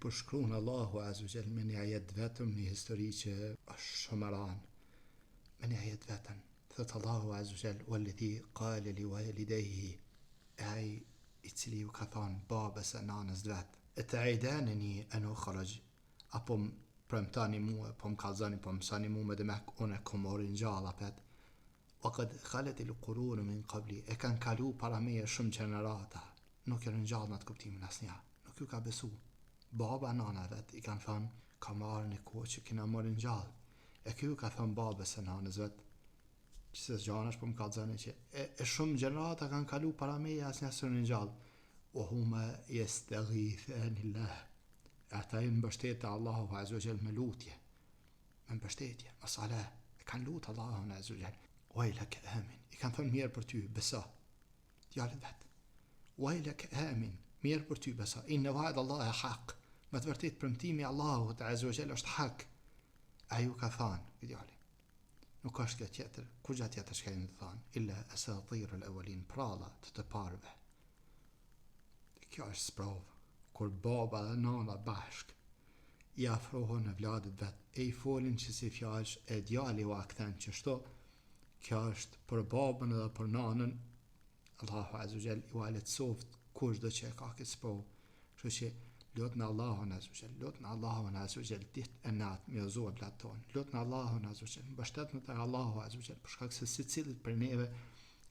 përshkruan Allahu Azza wa Jall me një ajet vetëm një histori që është shumë e rëndë. Me një ajet vetëm thot Allahu Azza wa Jall walladhi qala liwalidayhi, ai i cili ju ka thënë babës e nanës vet, ataidanani an ukhraj, apo premtani mua, po më kallzoni, po mësoni mua me demek unë e kom orin gjalla pet. وقد خلت القرون من قبلي, e kanë kalu para meje shumë gjenerata, nuk e ringjallë në atë kuptimin asnjëherë, nuk ju ka besu. Baba nana vet i kanë thënë ka marrë një kohë që kina marrë gjallë, e kjo ka thënë babës e nanës vet që se gjanash po më kallzoni që e shumë gjenerata kanë kalu para meje asnjëherë së ringjallë. O huma yastaghithanillah, ata i mbështetë Allahu Azza wa Jall me lutje, me mbështetje, me salah, e kanë lutë Allahun Azza wa Jall. Wajlak amin, i kanë thënë mirë për ty, besa. Djallit vet. Wajlak amin, mirë për ty, besa. Inna wa'd Allahi haq, me të vërtet premtimi Allahut Azza wa Jall është hak. Ai ju ka thënë, djalli. Nuk është kjo tjetër, kur gjatë tjetër shkajnë të thënë, illa asatirul awwalin, pralla të parëve. Kjo është sprovë, kur baba dhe nana bashk i afrohen në vladit vet, e i folin që si fjallësh e djalli u akthen që shto. Kjo është për babën edhe për nanën, Allahu Azza wa Jall ju aletsoft kushdo që e ka këtë sprovë. Kështu që lutni Allahun Azza wa Jall, lutni Allahun Azza wa Jall ditë e natë me zonë platon. Lutni Allahun Azza wa Jall, mbështetni te Allahu Azza wa Jall, për shkak se secilit për neve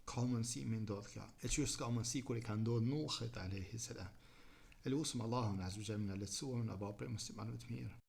ka mundësi me ndodh kjo. E që s'ka mundësi kur i ka ndodhur Nuhit alayhi salam. Elusum Allahun Azza wa Jall na letësuar na bëj muslimanë të mirë.